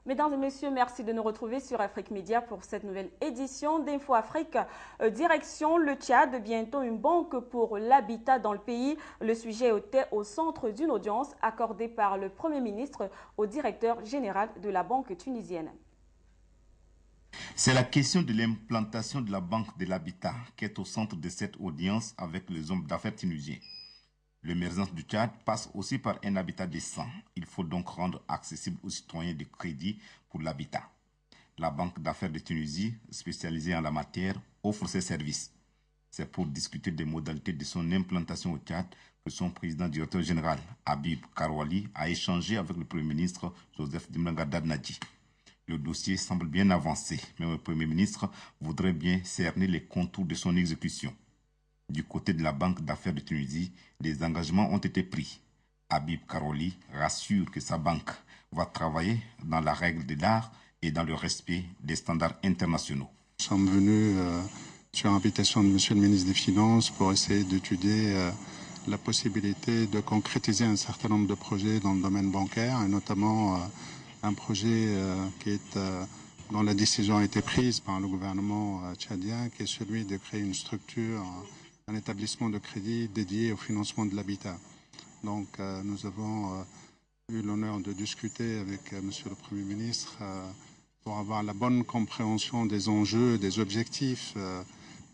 Mesdames et messieurs, merci de nous retrouver sur Afrique Média pour cette nouvelle édition d'Info Afrique. Direction le Tchad, bientôt une banque pour l'habitat dans le pays. Le sujet était au centre d'une audience accordée par le Premier ministre au directeur général de la banque tunisienne. C'est la question de l'implantation de la banque de l'habitat qui est au centre de cette audience avec les hommes d'affaires tunisiens. L'émergence du Tchad passe aussi par un habitat décent. Il faut donc rendre accessible aux citoyens des crédits pour l'habitat. La Banque d'affaires de Tunisie, spécialisée en la matière, offre ses services. C'est pour discuter des modalités de son implantation au Tchad que son président directeur général, Habib Karouali, a échangé avec le Premier ministre Joseph Dimranga Dadnadji. Le dossier semble bien avancé, mais le Premier ministre voudrait bien cerner les contours de son exécution. Du côté de la Banque d'affaires de Tunisie, des engagements ont été pris. Habib Karouali rassure que sa banque va travailler dans la règle de l'art et dans le respect des standards internationaux. Nous sommes venus sur invitation de Monsieur le ministre des Finances pour essayer d'étudier la possibilité de concrétiser un certain nombre de projets dans le domaine bancaire, et notamment un projet dont la décision a été prise par le gouvernement tchadien, qui est celui de créer une structure, un établissement de crédit dédié au financement de l'habitat. Donc nous avons eu l'honneur de discuter avec Monsieur le Premier ministre pour avoir la bonne compréhension des enjeux, des objectifs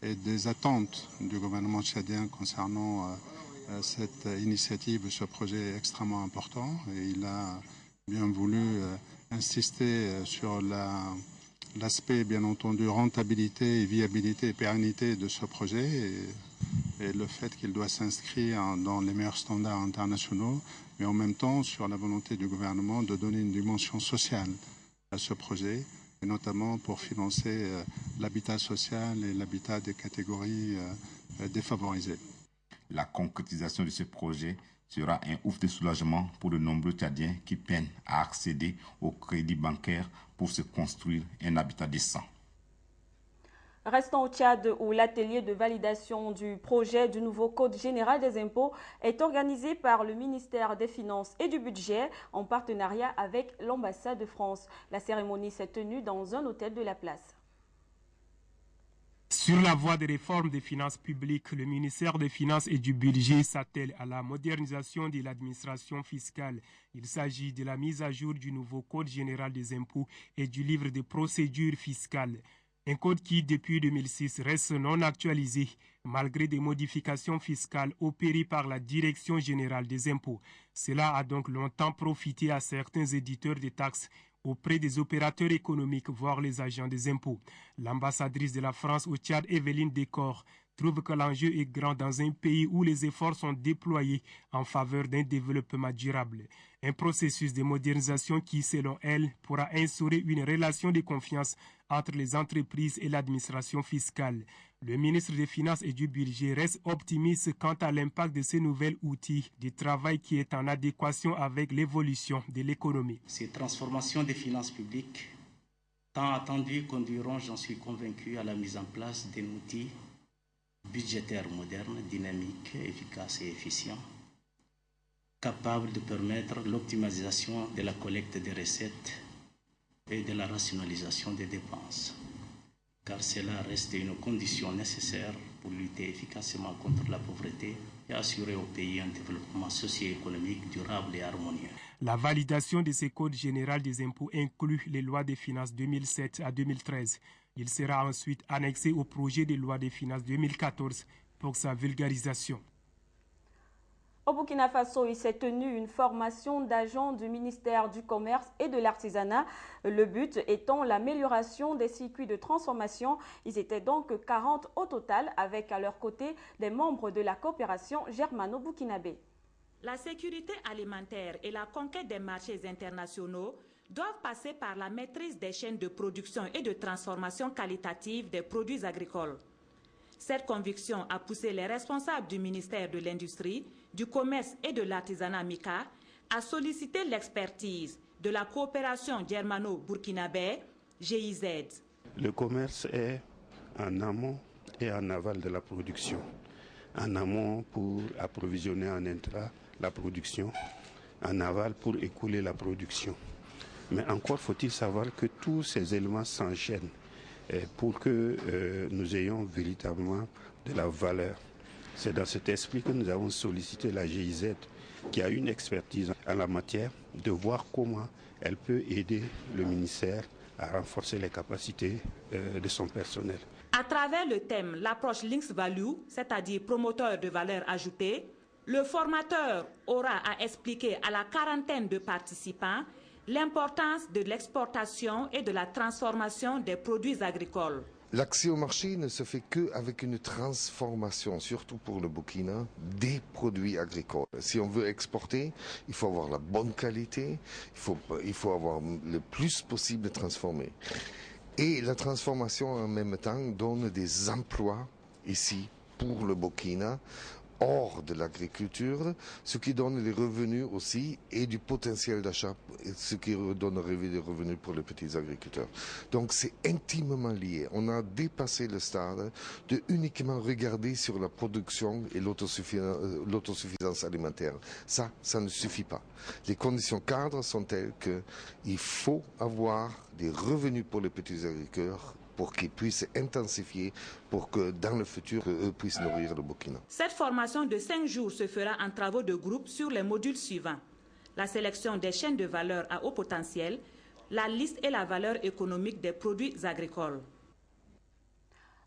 et des attentes du gouvernement tchadien concernant cette initiative, ce projet extrêmement important. Et il a bien voulu insister sur l'aspect, bien entendu, rentabilité, et viabilité et pérennité de ce projet et le fait qu'il doit s'inscrire dans les meilleurs standards internationaux, mais en même temps sur la volonté du gouvernement de donner une dimension sociale à ce projet, et notamment pour financer l'habitat social et l'habitat des catégories défavorisées. La concrétisation de ce projet sera un ouf de soulagement pour de nombreux Tchadiens qui peinent à accéder au crédit bancaire pour se construire un habitat décent. Restons au Tchad où l'atelier de validation du projet du nouveau Code général des impôts est organisé par le ministère des Finances et du Budget en partenariat avec l'ambassade de France. La cérémonie s'est tenue dans un hôtel de la place. Sur la voie des réformes des finances publiques, le ministère des Finances et du Budget s'attelle à la modernisation de l'administration fiscale. Il s'agit de la mise à jour du nouveau Code général des impôts et du livre de procédures fiscales. Un code qui, depuis 2006, reste non actualisé, malgré des modifications fiscales opérées par la Direction générale des impôts. Cela a donc longtemps profité à certains éditeurs de taxes auprès des opérateurs économiques, voire les agents des impôts. L'ambassadrice de la France au Tchad, Evelyne Décor, trouve que l'enjeu est grand dans un pays où les efforts sont déployés en faveur d'un développement durable. Un processus de modernisation qui, selon elle, pourra instaurer une relation de confiance entre les entreprises et l'administration fiscale. Le ministre des Finances et du Budget reste optimiste quant à l'impact de ces nouveaux outils de travail qui est en adéquation avec l'évolution de l'économie. Ces transformations des finances publiques, tant attendues, conduiront, j'en suis convaincu, à la mise en place d'un outil budgétaire moderne, dynamique, efficace et efficient, capable de permettre l'optimisation de la collecte des recettes et de la rationalisation des dépenses, car cela reste une condition nécessaire pour lutter efficacement contre la pauvreté et assurer au pays un développement socio-économique durable et harmonieux. La validation de ce code général des impôts inclut les lois des finances 2007 à 2013. Il sera ensuite annexé au projet de loi des finances 2014 pour sa vulgarisation. Au Burkina Faso, il s'est tenu une formation d'agents du ministère du Commerce et de l'Artisanat. Le but étant l'amélioration des circuits de transformation. Ils étaient donc 40 au total, avec à leur côté des membres de la coopération germano-burkinabé. La sécurité alimentaire et la conquête des marchés internationaux doivent passer par la maîtrise des chaînes de production et de transformation qualitative des produits agricoles. Cette conviction a poussé les responsables du ministère de l'Industrie, du Commerce et de l'Artisanat MICA à solliciter l'expertise de la coopération germano-burkinabé, GIZ. Le commerce est en amont et en aval de la production. En amont pour approvisionner en intra la production, en aval pour écouler la production. Mais encore faut-il savoir que tous ces éléments s'enchaînent pour que nous ayons véritablement de la valeur. C'est dans cet esprit que nous avons sollicité la GIZ, qui a une expertise en la matière, de voir comment elle peut aider le ministère à renforcer les capacités de son personnel. À travers le thème, l'approche Links Value, c'est-à-dire promoteur de valeur ajoutée, le formateur aura à expliquer à la quarantaine de participants l'importance de l'exportation et de la transformation des produits agricoles. L'accès au marché ne se fait qu'avec une transformation, surtout pour le Burkina, des produits agricoles. Si on veut exporter, il faut avoir la bonne qualité, il faut avoir le plus possible transformé. Et la transformation en même temps donne des emplois ici pour le Burkina, hors de l'agriculture, ce qui donne des revenus aussi et du potentiel d'achat, ce qui donnerait des revenus pour les petits agriculteurs. Donc c'est intimement lié. On a dépassé le stade de uniquement regarder sur la production et l'autosuffisance alimentaire. Ça ne suffit pas. Les conditions cadres sont telles qu'il faut avoir des revenus pour les petits agriculteurs pour qu'ils puissent intensifier, pour que dans le futur, eux puissent nourrir le Burkina. Cette formation de 5 jours se fera en travaux de groupe sur les modules suivants: la sélection des chaînes de valeur à haut potentiel, la liste et la valeur économique des produits agricoles.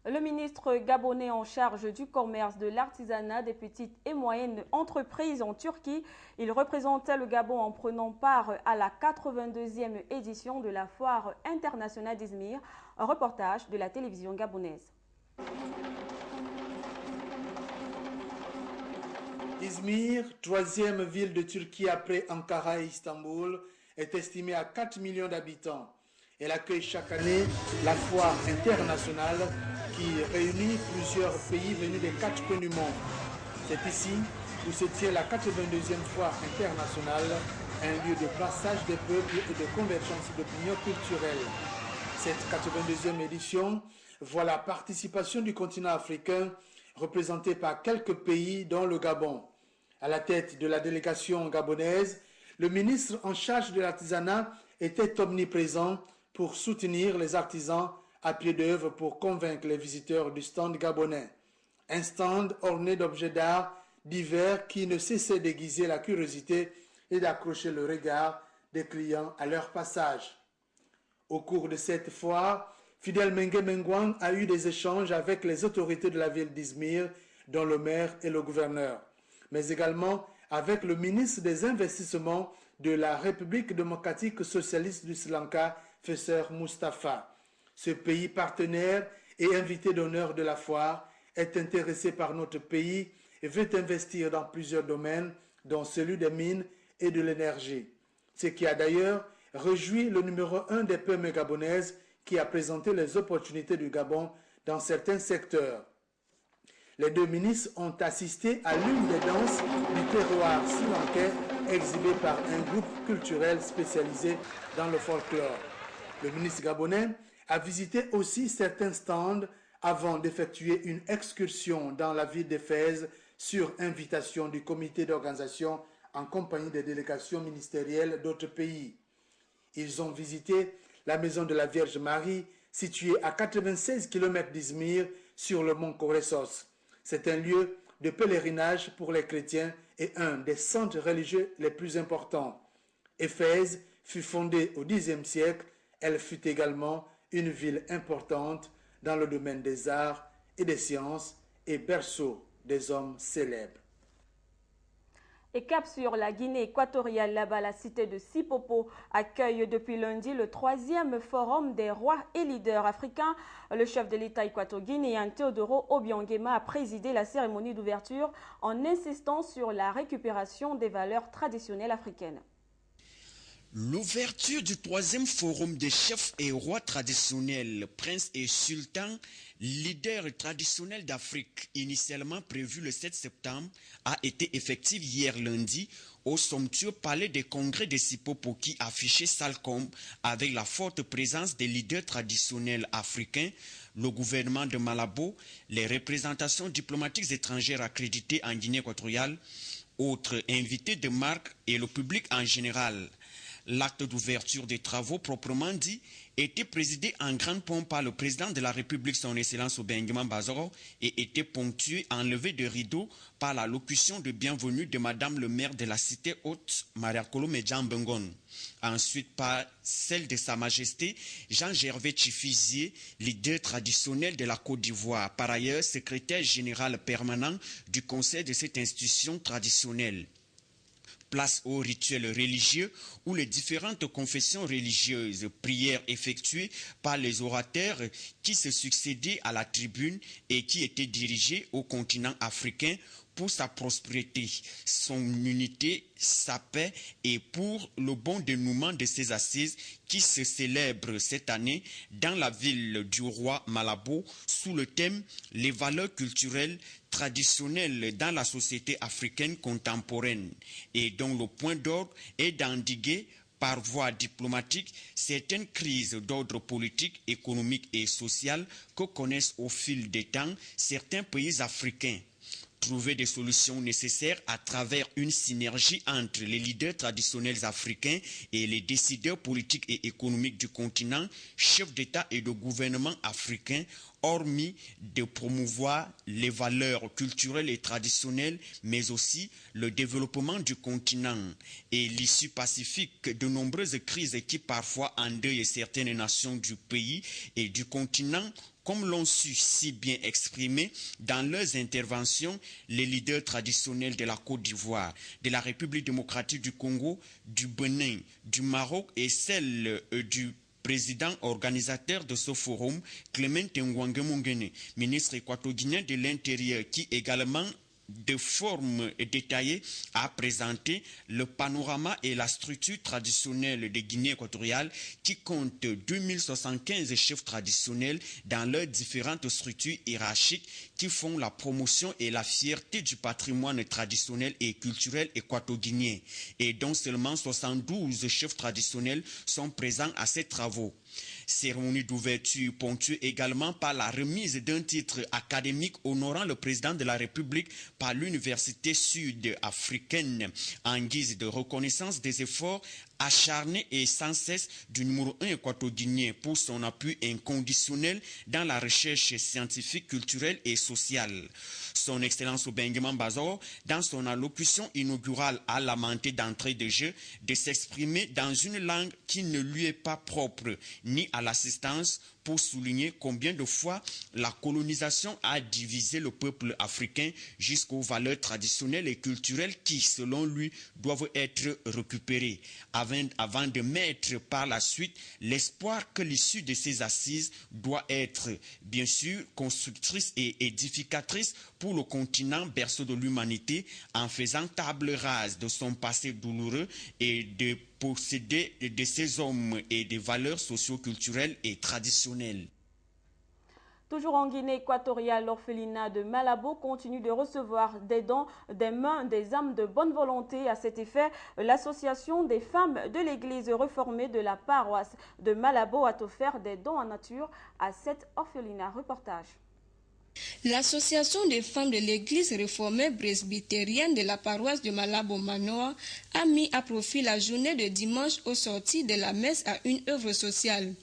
Le ministre gabonais en charge du commerce, de l'artisanat, des petites et moyennes entreprises en Turquie, il représentait le Gabon en prenant part à la 82e édition de la Foire internationale d'Izmir. Un reportage de la télévision gabonaise. Izmir, troisième ville de Turquie après Ankara et Istanbul, est estimée à 4 millions d'habitants. Elle accueille chaque année la Foire internationale qui réunit plusieurs pays venus des 4 coins du monde. C'est ici où se tient la 82e Foire internationale, un lieu de passage des peuples et de convergence d'opinions culturelles. Cette 82e édition voit la participation du continent africain représenté par quelques pays dont le Gabon. À la tête de la délégation gabonaise, le ministre en charge de l'artisanat était omniprésent pour soutenir les artisans à pied d'œuvre pour convaincre les visiteurs du stand gabonais. Un stand orné d'objets d'art divers qui ne cessait d'aiguiser la curiosité et d'accrocher le regard des clients à leur passage. Au cours de cette foire, Fidel Mengue Mengouang a eu des échanges avec les autorités de la ville d'Izmir, dont le maire et le gouverneur, mais également avec le ministre des Investissements de la République démocratique socialiste du Sri Lanka, Fesser Mustafa. Ce pays partenaire et invité d'honneur de la foire est intéressé par notre pays et veut investir dans plusieurs domaines, dont celui des mines et de l'énergie. Ce qui a d'ailleurs réjoui le numéro 1 des PME gabonaises qui a présenté les opportunités du Gabon dans certains secteurs. Les deux ministres ont assisté à l'une des danses du terroir sri-lankais exhibée par un groupe culturel spécialisé dans le folklore. Le ministre gabonais a visité aussi certains stands avant d'effectuer une excursion dans la ville d'Éphèse sur invitation du comité d'organisation en compagnie des délégations ministérielles d'autres pays. Ils ont visité la maison de la Vierge Marie, située à 96 km d'Izmir, sur le mont Koressos. C'est un lieu de pèlerinage pour les chrétiens et un des centres religieux les plus importants. Éphèse fut fondée au Xe siècle. Elle fut également une ville importante dans le domaine des arts et des sciences et berceau des hommes célèbres. Et cap sur la Guinée équatoriale, là-bas, la cité de Sipopo accueille depuis lundi le 3e forum des rois et leaders africains. Le chef de l'État équato-guinéen Teodoro Obiangema a présidé la cérémonie d'ouverture en insistant sur la récupération des valeurs traditionnelles africaines. L'ouverture du 3e forum des chefs et rois traditionnels, princes et sultans, leaders traditionnels d'Afrique, initialement prévu le 7 septembre, a été effective hier lundi au somptueux palais des congrès de Sipopo qui affichait Salcombe avec la forte présence des leaders traditionnels africains, le gouvernement de Malabo, les représentations diplomatiques étrangères accréditées en Guinée équatoriale, autres invités de marque et le public en général. L'acte d'ouverture des travaux proprement dit était présidé en grande pompe par le président de la République, son Excellence Obenguema Bazoro, et était ponctué en levée de rideau par la locution de bienvenue de Madame le maire de la cité haute, Maria Kolome Djambengon. Ensuite par celle de Sa Majesté Jean-Gervais Tchifizier, leader traditionnel de la Côte d'Ivoire, par ailleurs secrétaire général permanent du conseil de cette institution traditionnelle. Place aux rituels religieux où les différentes confessions religieuses, prières effectuées par les orateurs qui se succédaient à la tribune et qui étaient dirigés au continent africain pour sa prospérité, son unité, sa paix et pour le bon dénouement de ces assises qui se célèbrent cette année dans la ville du roi Malabo sous le thème « Les valeurs culturelles traditionnelles dans la société africaine contemporaine » et dont le point d'ordre est d'endiguer par voie diplomatique certaines crises d'ordre politique, économique et social que connaissent au fil des temps certains pays africains. Trouver des solutions nécessaires à travers une synergie entre les leaders traditionnels africains et les décideurs politiques et économiques du continent, chefs d'État et de gouvernement africains, hormis de promouvoir les valeurs culturelles et traditionnelles, mais aussi le développement du continent et l'issue pacifique de nombreuses crises qui parfois endeuillent certaines nations du pays et du continent, comme l'ont su si bien exprimer dans leurs interventions les leaders traditionnels de la Côte d'Ivoire, de la République démocratique du Congo, du Bénin, du Maroc et celle du président organisateur de ce forum, Clément Ngouangue Mongene, ministre équatorien de l'Intérieur, qui également de forme détaillée a présenté le panorama et la structure traditionnelle de Guinée équatoriale qui compte 2075 chefs traditionnels dans leurs différentes structures hiérarchiques qui font la promotion et la fierté du patrimoine traditionnel et culturel équato-guinéen et dont seulement 72 chefs traditionnels sont présents à ces travaux. Cérémonie d'ouverture ponctuée également par la remise d'un titre académique honorant le président de la République par l'Université sud-africaine en guise de reconnaissance des efforts acharné et sans cesse du numéro 1 équato-guinéen pour son appui inconditionnel dans la recherche scientifique, culturelle et sociale. Son Excellence Obenguema Bazoro, dans son allocution inaugurale, a lamenté d'entrée de jeu de s'exprimer dans une langue qui ne lui est pas propre, ni à l'assistance, pour souligner combien de fois la colonisation a divisé le peuple africain jusqu'aux valeurs traditionnelles et culturelles qui, selon lui, doivent être récupérées, avant de mettre par la suite l'espoir que l'issue de ces assises doit être, bien sûr, constructrice et édificatrice pour le continent berceau de l'humanité, en faisant table rase de son passé douloureux et de posséder de ces hommes et des valeurs socio-culturelles et traditionnelles. Toujours en Guinée équatoriale, l'orphelinat de Malabo continue de recevoir des dons des mains des âmes de bonne volonté. À cet effet, l'association des femmes de l'église réformée de la paroisse de Malabo a offert des dons en nature à cet orphelinat. Reportage. L'association des femmes de l'église réformée presbytérienne de la paroisse de Malabo-Manoa a mis à profit la journée de dimanche au sortir de la messe à une œuvre sociale.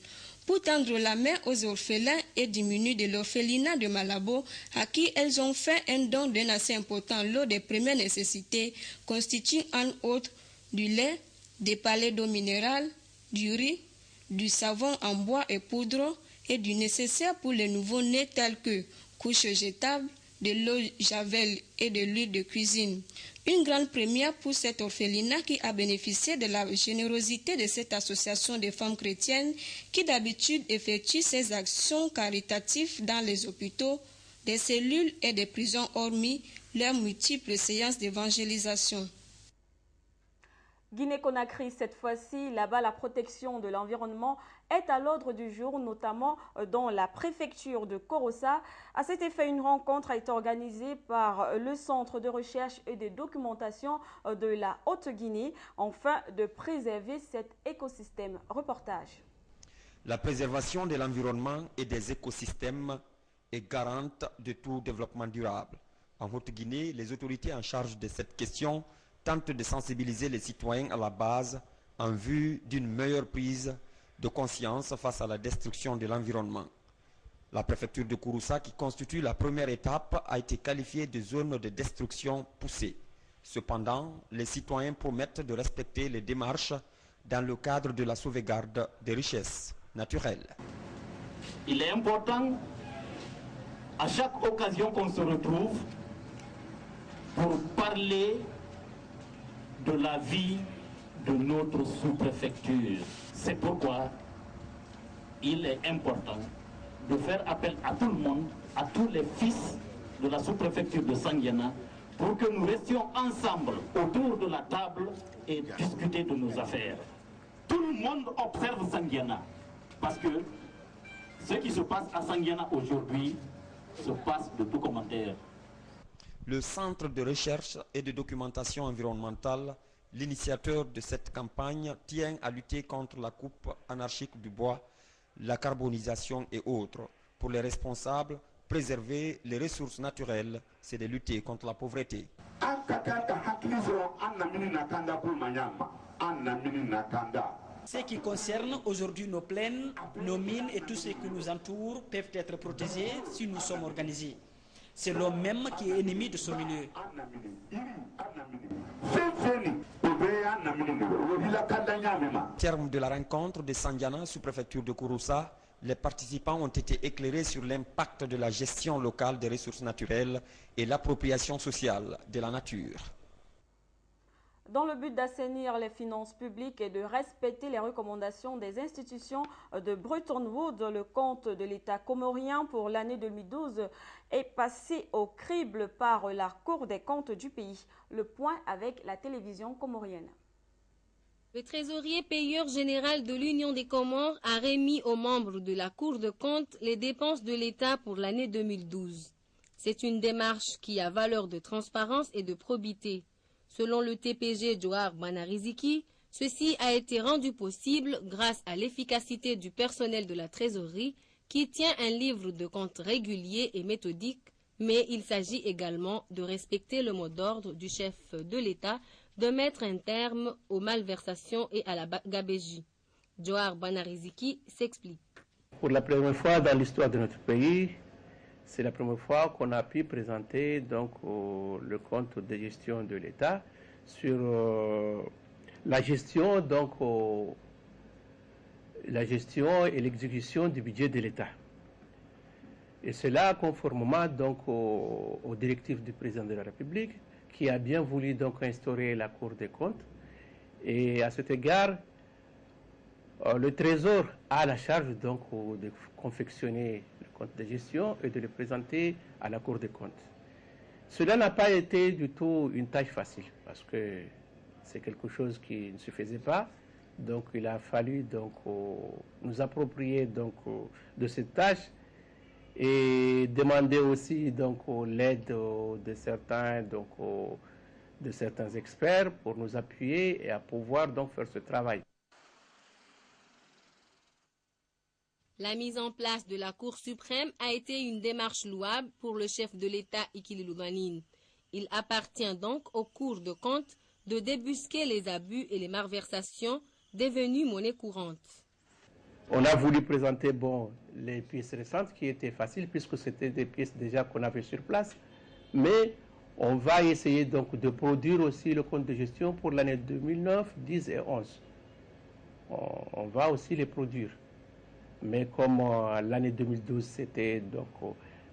Pour tendre la main aux orphelins et démunis de l'orphelinat de Malabo, à qui elles ont fait un don d'un assez important lot des premières nécessités, constituant entre autres du lait, des palets d'eau minérale, du riz, du savon en bois et poudre et du nécessaire pour les nouveau-nés tels que couches jetables, de l'eau javel et de l'huile de cuisine. Une grande première pour cet orphelinat qui a bénéficié de la générosité de cette association des femmes chrétiennes qui d'habitude effectue ses actions caritatives dans les hôpitaux, des cellules et des prisons hormis leurs multiples séances d'évangélisation. Guinée-Conakry, cette fois-ci, là-bas, la protection de l'environnement est à l'ordre du jour, notamment dans la préfecture de Korossa. À cet effet, une rencontre a été organisée par le Centre de recherche et de documentation de la Haute-Guinée, afin de préserver cet écosystème. Reportage. La préservation de l'environnement et des écosystèmes est garante de tout développement durable. En Haute-Guinée, les autorités en charge de cette question tentent de sensibiliser les citoyens à la base en vue d'une meilleure prise de conscience face à la destruction de l'environnement. La préfecture de Kouroussa, qui constitue la première étape, a été qualifiée de zone de destruction poussée. Cependant, les citoyens promettent de respecter les démarches dans le cadre de la sauvegarde des richesses naturelles. Il est important, à chaque occasion qu'on se retrouve, pour parler de la vie de notre sous-préfecture. C'est pourquoi il est important de faire appel à tout le monde, à tous les fils de la sous-préfecture de Sandiana, pour que nous restions ensemble autour de la table et discuter de nos affaires. Tout le monde observe Sandiana, parce que ce qui se passe à Sandiana aujourd'hui se passe de tout commentaire. Le Centre de recherche et de documentation environnementale, l'initiateur de cette campagne, tient à lutter contre la coupe anarchique du bois, la carbonisation et autres. Pour les responsables, préserver les ressources naturelles, c'est de lutter contre la pauvreté. Ce qui concerne aujourd'hui nos plaines, nos mines et tout ce qui nous entoure peuvent être protégés si nous sommes organisés. C'est l'homme même qui est ennemi de ce milieu. Au terme de la rencontre de Sandiana, sous-préfecture de Kouroussa, les participants ont été éclairés sur l'impact de la gestion locale des ressources naturelles et l'appropriation sociale de la nature. Dans le but d'assainir les finances publiques et de respecter les recommandations des institutions de Bretton Woods, le compte de l'État comorien pour l'année 2012 est passé au crible par la Cour des comptes du pays. Le point avec la télévision comorienne. Le trésorier payeur général de l'Union des Comores a remis aux membres de la Cour des comptes les dépenses de l'État pour l'année 2012. C'est une démarche qui a valeur de transparence et de probité. Selon le TPG Johar Banariziki, ceci a été rendu possible grâce à l'efficacité du personnel de la trésorerie qui tient un livre de compte régulier et méthodique, mais il s'agit également de respecter le mot d'ordre du chef de l'État de mettre un terme aux malversations et à la gabégie. Johar Banariziki s'explique. Pour la première fois dans l'histoire de notre pays, c'est la première fois qu'on a pu présenter donc le compte de gestion de l'État sur la gestion et l'exécution du budget de l'État. Et cela conformément donc aux directives du président de la République qui a bien voulu donc instaurer la Cour des comptes. Et à cet égard, le Trésor a la charge donc de confectionner le compte de gestion et de le présenter à la Cour des comptes. Cela n'a pas été du tout une tâche facile parce que c'est quelque chose qui ne se faisait pas. Donc il a fallu donc nous approprier donc de cette tâche et demander aussi donc l'aide de certains experts pour nous appuyer et à pouvoir donc faire ce travail. La mise en place de la Cour suprême a été une démarche louable pour le chef de l'État Ikili Loubanine. Il appartient donc aux cours de compte de débusquer les abus et les malversations devenues monnaie courante. On a voulu présenter les pièces récentes qui étaient faciles puisque c'était des pièces déjà qu'on avait sur place, mais on va essayer donc de produire aussi le compte de gestion pour l'année 2009, 10 et 11. On va aussi les produire. Mais comme l'année 2012, c'était donc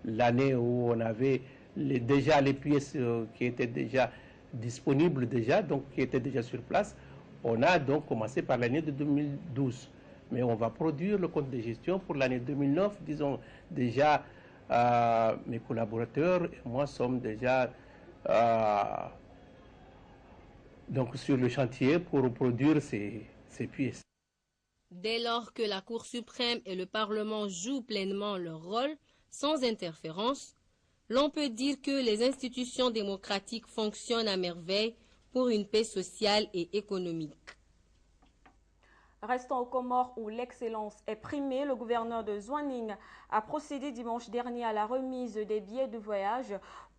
l'année où on avait déjà les pièces qui étaient déjà disponibles, donc qui étaient déjà sur place, on a donc commencé par l'année de 2012. Mais on va produire le compte de gestion pour l'année 2009. Disons déjà, mes collaborateurs et moi sommes déjà donc sur le chantier pour produire ces pièces. Dès lors que la Cour suprême et le Parlement jouent pleinement leur rôle, sans interférence, l'on peut dire que les institutions démocratiques fonctionnent à merveille pour une paix sociale et économique. Restons aux Comores où l'excellence est primée. Le gouverneur de Zouaning a procédé dimanche dernier à la remise des billets de voyage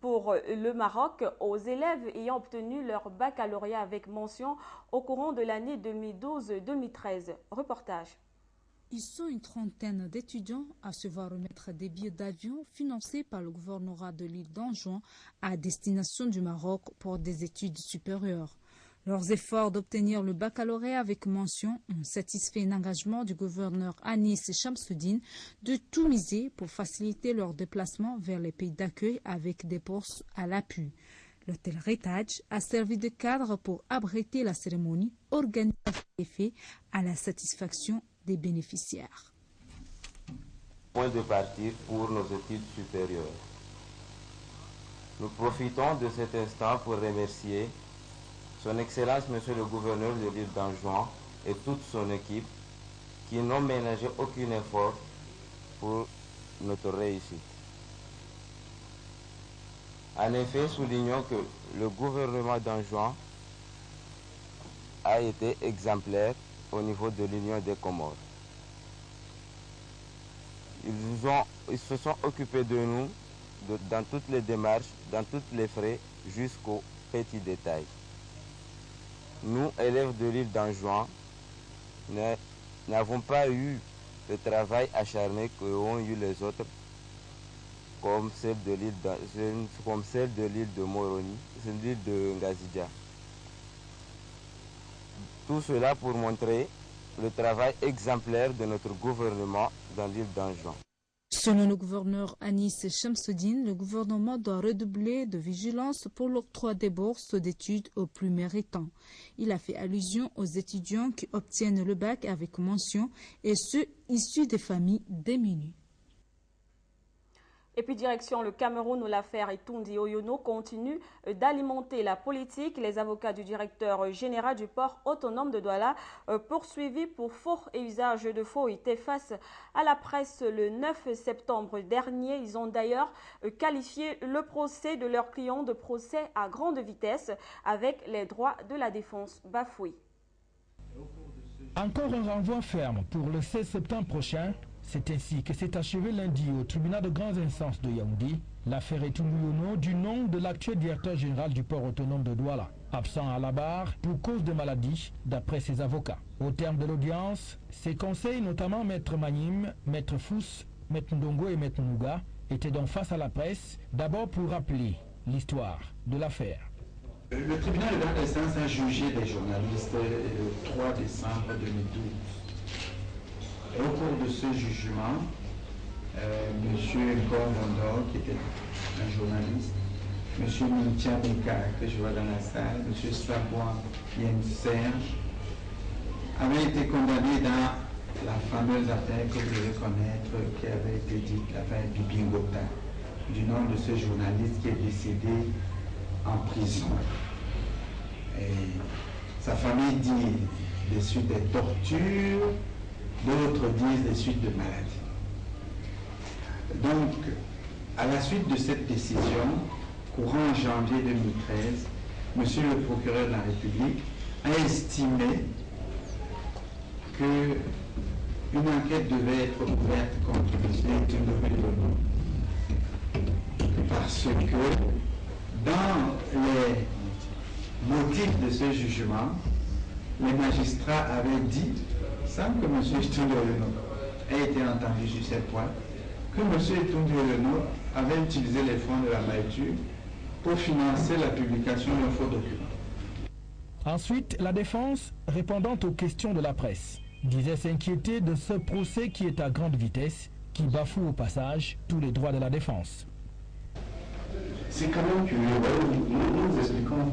pour le Maroc aux élèves ayant obtenu leur baccalauréat avec mention au courant de l'année 2012-2013. Reportage. Ils sont une trentaine d'étudiants à se voir remettre des billets d'avion financés par le gouvernorat de l'île d'Anjouan à destination du Maroc pour des études supérieures. Leurs efforts d'obtenir le baccalauréat avec mention ont satisfait l'engagement du gouverneur Anis Shamsuddin de tout miser pour faciliter leur déplacement vers les pays d'accueil avec des bourses à l'appui. L'hôtel Retage a servi de cadre pour abriter la cérémonie organisée et faite à la satisfaction des bénéficiaires. Point de partir pour nos études supérieures. Nous profitons de cet instant pour remercier Son Excellence Monsieur le Gouverneur de l'île d'Anjouan et toute son équipe qui n'ont ménagé aucun effort pour notre réussite. En effet, soulignons que le gouvernement d'Anjouan a été exemplaire au niveau de l'Union des Comores. Ils se sont occupés de nous dans toutes les démarches, dans tous les frais, jusqu'aux petits détails. Nous, élèves de l'île d'Anjouan, n'avons pas eu le travail acharné qu'ont eu les autres, comme celle de l'île de Moroni, l'île de Ngazidja. Tout cela pour montrer le travail exemplaire de notre gouvernement dans l'île d'Anjouan. Selon le gouverneur Anis Shamsuddin, le gouvernement doit redoubler de vigilance pour l'octroi des bourses d'études aux plus méritants. Il a fait allusion aux étudiants qui obtiennent le bac avec mention et ceux issus des familles démunies. Et puis direction le Cameroun où l'affaire Etoundi Oyono continue d'alimenter la politique. Les avocats du directeur général du port autonome de Douala poursuivis pour faux et usage de faux étaient face à la presse le 9 septembre dernier. Ils ont d'ailleurs qualifié le procès de leur client de procès à grande vitesse avec les droits de la défense bafoués. Encore un renvoi ferme pour le 16 septembre prochain. C'est ainsi que s'est achevé lundi au tribunal de grandes instances de Yaoundé l'affaire Etoundi Oyono du nom de l'actuel directeur général du port autonome de Douala, absent à la barre pour cause de maladie d'après ses avocats. Au terme de l'audience, ses conseils, notamment Maître Magnim, Maître Fous, Maître Ndongo et Maître Nouga, étaient donc face à la presse, d'abord pour rappeler l'histoire de l'affaire. Le tribunal de grande instance a jugé les journalistes le 3 décembre 2012. Et au cours de ce jugement, M. Nkondo, qui était un journaliste, M. Mintia Beka, que je vois dans la salle, M. Sabois Yen Serge, avaient été condamnés dans la fameuse affaire que vous devez connaître, qui avait été dite l'affaire Bibi Ngota, du nom de ce journaliste qui est décédé en prison. Et sa famille dit des suites de tortures, d'autres disent des suites de maladies. Donc, à la suite de cette décision, courant janvier 2013, Monsieur le procureur de la République a estimé qu'une enquête devait être ouverte contre M. Etoundi Oyono parce que dans les motifs de ce jugement, les magistrats avaient dit, sans que M. Etoundi Oyono ait été entendu sur ces points, que M. Etoundi Oyono avait utilisé les fonds de la Maïtu pour financer la publication d'un faux document. Ensuite, la défense, répondant aux questions de la presse, disait s'inquiéter de ce procès qui est à grande vitesse, qui bafoue au passage tous les droits de la défense. C'est quand même curieux. Nous expliquons,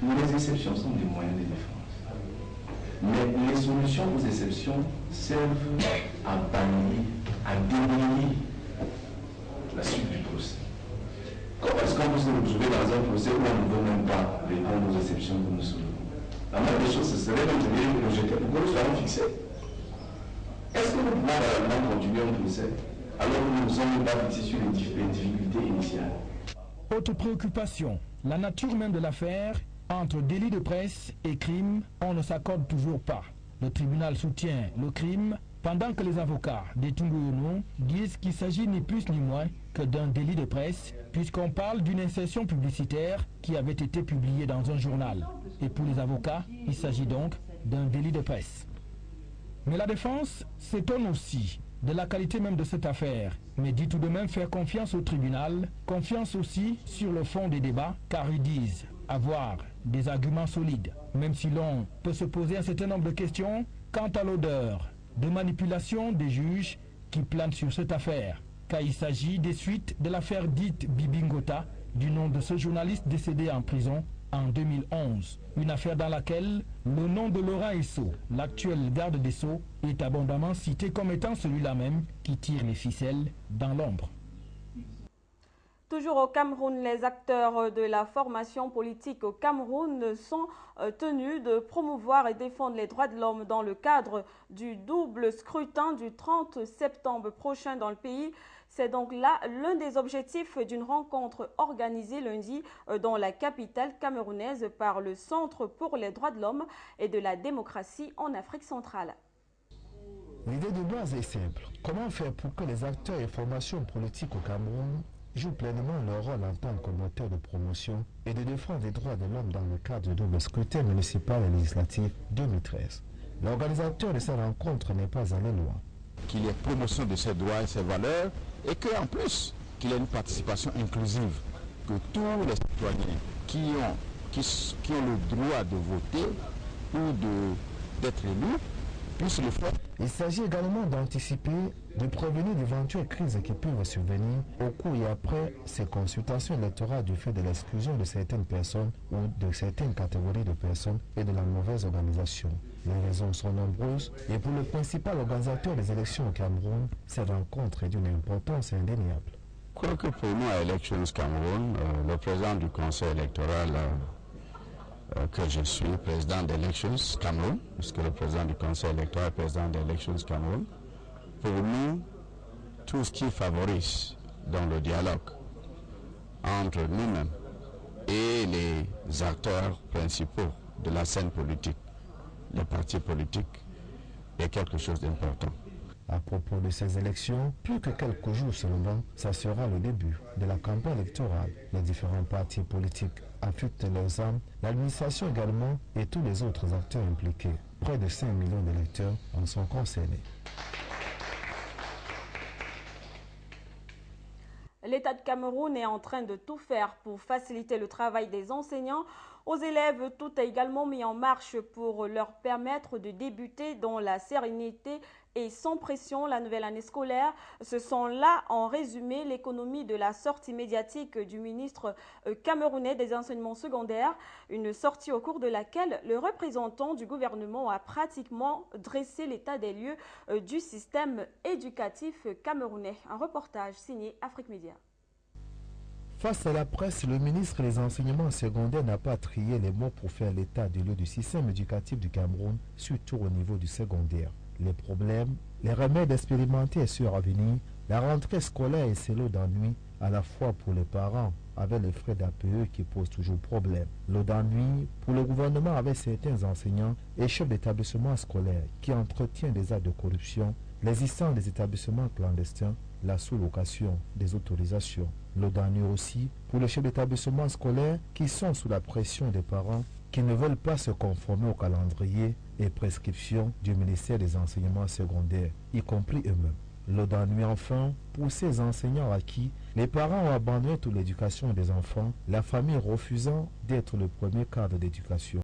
les exceptions sont des moyens de défense. Mais les solutions aux exceptions servent à bannir, à démolir la suite du procès. Comment est-ce qu'on peut se retrouver dans un procès où on ne veut même pas répondre aux exceptions que nous soulevons? La moindre des choses, ce serait de tenir le projet pour que nous soyons fixés. Est-ce que nous pouvons réellement continuer un procès alors que nous ne sommes pas fixés sur les difficultés initiales? Autre préoccupation, la nature même de l'affaire. Entre délit de presse et crime, on ne s'accorde toujours pas. Le tribunal soutient le crime pendant que les avocats des Tunguyono disent qu'il s'agit ni plus ni moins que d'un délit de presse, puisqu'on parle d'une insertion publicitaire qui avait été publiée dans un journal. Et pour les avocats, il s'agit donc d'un délit de presse. Mais la défense s'étonne aussi de la qualité même de cette affaire, mais dit tout de même faire confiance au tribunal, confiance aussi sur le fond des débats, car ils disent avoir des arguments solides, même si l'on peut se poser un certain nombre de questions quant à l'odeur de manipulation des juges qui planent sur cette affaire, car il s'agit des suites de l'affaire dite Bibingota, du nom de ce journaliste décédé en prison en 2011. Une affaire dans laquelle le nom de Laurent Esso, l'actuel garde des Sceaux, est abondamment cité comme étant celui-là même qui tire les ficelles dans l'ombre. Toujours au Cameroun, les acteurs de la formation politique au Cameroun sont tenus de promouvoir et défendre les droits de l'homme dans le cadre du double scrutin du 30 septembre prochain dans le pays. C'est donc là l'un des objectifs d'une rencontre organisée lundi dans la capitale camerounaise par le Centre pour les droits de l'homme et de la démocratie en Afrique centrale. L'idée de base est simple. Comment faire pour que les acteurs et formations politiques au Cameroun jouent pleinement leur rôle en tant que moteur de promotion et de défense des droits de l'homme dans le cadre du double scrutin municipal et législatif 2013. L'organisateur de cette rencontre n'est pas allé loin. Qu'il y ait promotion de ces droits et ces valeurs et qu'en plus, qu'il y ait une participation inclusive, que tous les citoyens qui ont le droit de voter ou d'être élus puissent le faire. Il s'agit également d'anticiper, de prévenir d'éventuelles crises qui peuvent survenir au cours et après ces consultations électorales du fait de l'exclusion de certaines personnes ou de certaines catégories de personnes et de la mauvaise organisation. Les raisons sont nombreuses et pour le principal organisateur des élections au Cameroun, cette rencontre est d'une importance indéniable. Quoique pour nous à Elections Cameroun, le président du conseil électoral que je suis, président d'Elections Cameroun, puisque le président du conseil électoral est président d'Elections Cameroun, pour nous, tout ce qui favorise dans le dialogue entre nous-mêmes et les acteurs principaux de la scène politique, les partis politiques, est quelque chose d'important. À propos de ces élections, plus que quelques jours seulement, ça sera le début de la campagne électorale. Les différents partis politiques affûtent leurs armes, l'administration également et tous les autres acteurs impliqués. Près de 5 millions d'électeurs en sont concernés. L'État de Cameroun est en train de tout faire pour faciliter le travail des enseignants. Aux élèves, tout est également mis en marche pour leur permettre de débuter dans la sérénité et sans pression la nouvelle année scolaire. Ce sont là, en résumé, l'économie de la sortie médiatique du ministre camerounais des enseignements secondaires. Une sortie au cours de laquelle le représentant du gouvernement a pratiquement dressé l'état des lieux du système éducatif camerounais. Un reportage signé Afrique Média. Face à la presse, le ministre des enseignements secondaires n'a pas trié les mots pour faire l'état des lieux du système éducatif du Cameroun, surtout au niveau du secondaire. Les problèmes, les remèdes expérimentés et ceux à venir, la rentrée scolaire et ses lots d'ennui, à la fois pour les parents avec les frais d'APE qui posent toujours problème. Lot d'ennui pour le gouvernement avec certains enseignants et chefs d'établissements scolaires qui entretiennent des actes de corruption, l'existence des établissements clandestins, la sous-location des autorisations. Lot d'ennui aussi pour les chefs d'établissements scolaires qui sont sous la pression des parents qui ne veulent pas se conformer au calendrier et prescriptions du ministère des enseignements secondaires, y compris eux-mêmes. Lot d'ennui enfin pour ces enseignants à qui les parents ont abandonné toute l'éducation des enfants, la famille refusant d'être le premier cadre d'éducation.